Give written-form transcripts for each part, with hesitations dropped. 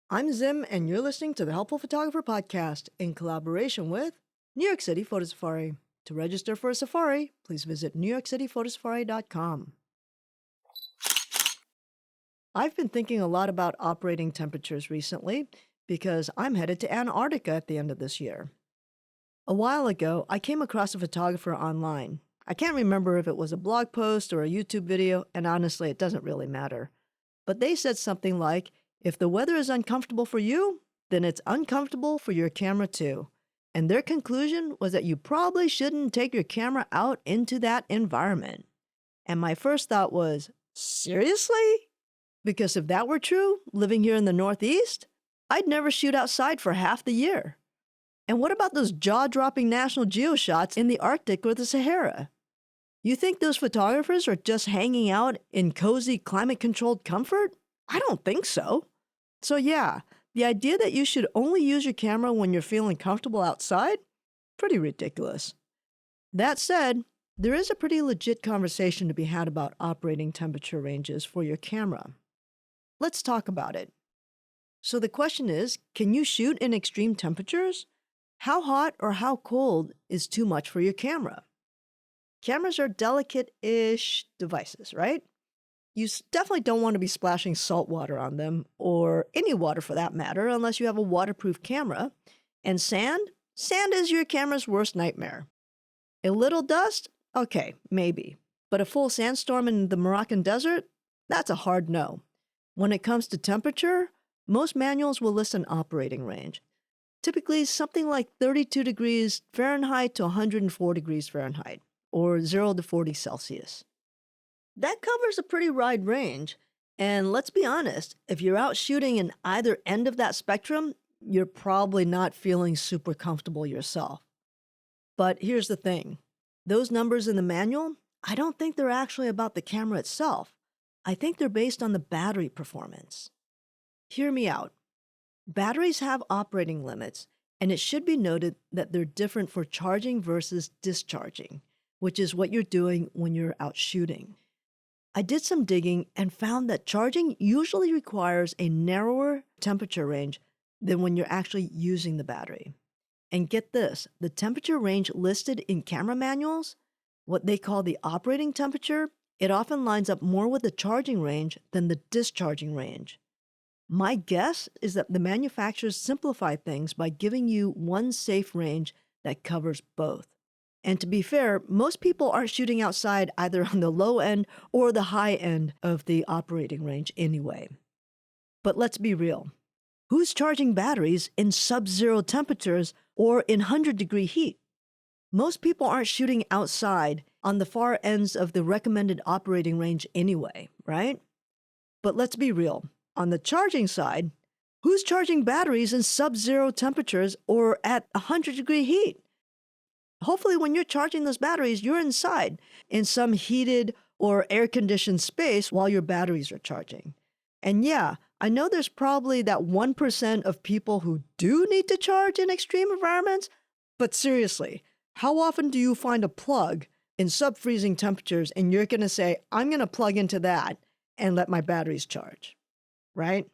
I'm Zim, and you're listening to the Helpful Photographer Podcast in collaboration with New York City Photo Safari. To register for a safari, please visit newyorkcityphotosafari.com. I've been thinking a lot about operating temperatures recently because I'm headed to Antarctica at the end of this year. A while ago, I came across a photographer online. I can't remember if it was a blog post or a YouTube video, and honestly, it doesn't really matter. But they said something like, if the weather is uncomfortable for you, then it's uncomfortable for your camera too. And their conclusion was that you probably shouldn't take your camera out into that environment. And my first thought was, seriously? Because if that were true, living here in the Northeast, I'd never shoot outside for half the year. And what about those jaw-dropping National Geo shots in the Arctic or the Sahara? You think those photographers are just hanging out in cozy, climate-controlled comfort? I don't think so. So yeah, the idea that you should only use your camera when you're feeling comfortable outside? Pretty ridiculous. That said, there is a pretty legit conversation to be had about operating temperature ranges for your camera. Let's talk about it. So the question is, can you shoot in extreme temperatures? How hot or how cold is too much for your camera? Cameras are delicate-ish devices, right? You definitely don't want to be splashing salt water on them, or any water for that matter, unless you have a waterproof camera. And sand? Sand is your camera's worst nightmare. A little dust? Okay, maybe. But a full sandstorm in the Moroccan desert? That's a hard no. When it comes to temperature, most manuals will list an operating range. Typically something like 32 degrees Fahrenheit to 104 degrees Fahrenheit, or 0 to 40 Celsius. That covers a pretty wide range, and let's be honest, if you're out shooting in either end of that spectrum, you're probably not feeling super comfortable yourself. But here's the thing. Those numbers in the manual, I don't think they're actually about the camera itself. I think they're based on the battery performance. Hear me out. Batteries have operating limits, and it should be noted that they're different for charging versus discharging, which is what you're doing when you're out shooting. I did some digging and found that charging usually requires a narrower temperature range than when you're actually using the battery. And get this, the temperature range listed in camera manuals, what they call the operating temperature, it often lines up more with the charging range than the discharging range. My guess is that the manufacturers simplify things by giving you one safe range that covers both. And to be fair, most people aren't shooting outside either on the low end or the high end of the operating range anyway. But let's be real. Who's charging batteries in sub-zero temperatures or in 100-degree heat? Most people aren't shooting outside on the far ends of the recommended operating range anyway, right? But let's be real. On the charging side, who's charging batteries in sub-zero temperatures or at 100-degree heat? Hopefully when you're charging those batteries, you're inside in some heated or air-conditioned space while your batteries are charging. And yeah, I know there's probably that 1% of people who do need to charge in extreme environments, but seriously, how often do you find a plug in sub-freezing temperatures and you're going to say, I'm going to plug into that and let my batteries charge, right?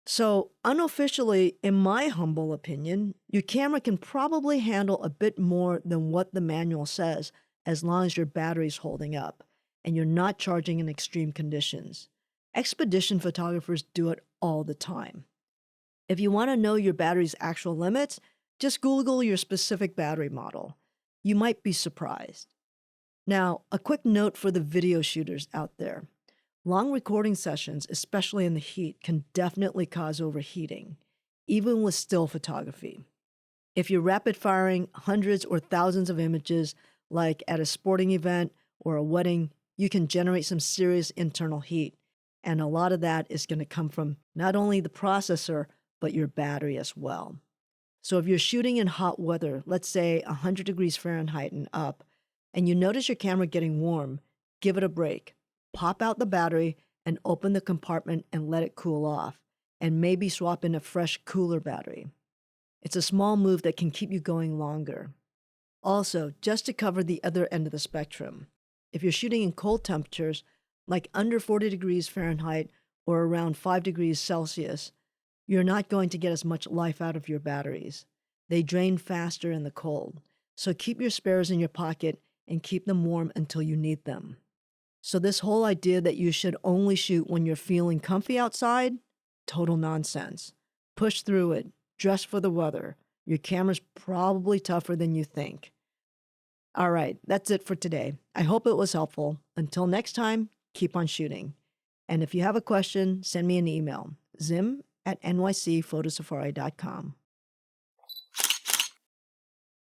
So unofficially, in my humble opinion, your camera can probably handle a bit more than what the manual says as long as your battery's holding up and you're not charging in extreme conditions. Expedition photographers do it all the time. If you want to know your battery's actual limits, just Google your specific battery model. You might be surprised. Now, a quick note for the video shooters out there. Long recording sessions, especially in the heat, can definitely cause overheating, even with still photography. If you're rapid firing hundreds or thousands of images, like at a sporting event or a wedding, you can generate some serious internal heat. And a lot of that is going to come from not only the processor, but your battery as well. So if you're shooting in hot weather, let's say 100 degrees Fahrenheit and up, and you notice your camera getting warm, give it a break. Pop out the battery and open the compartment and let it cool off, and maybe swap in a fresh, cooler battery. It's a small move that can keep you going longer. Also, just to cover the other end of the spectrum, if you're shooting in cold temperatures, like under 40 degrees Fahrenheit or around 5 degrees Celsius, you're not going to get as much life out of your batteries. They drain faster in the cold. So keep your spares in your pocket and keep them warm until you need them. So, this whole idea that you should only shoot when you're feeling comfy outside, total nonsense. Push through it, dress for the weather. Your camera's probably tougher than you think. All right, that's it for today. I hope it was helpful. Until next time, keep on shooting. And if you have a question, send me an email, zim@nycphotosafari.com.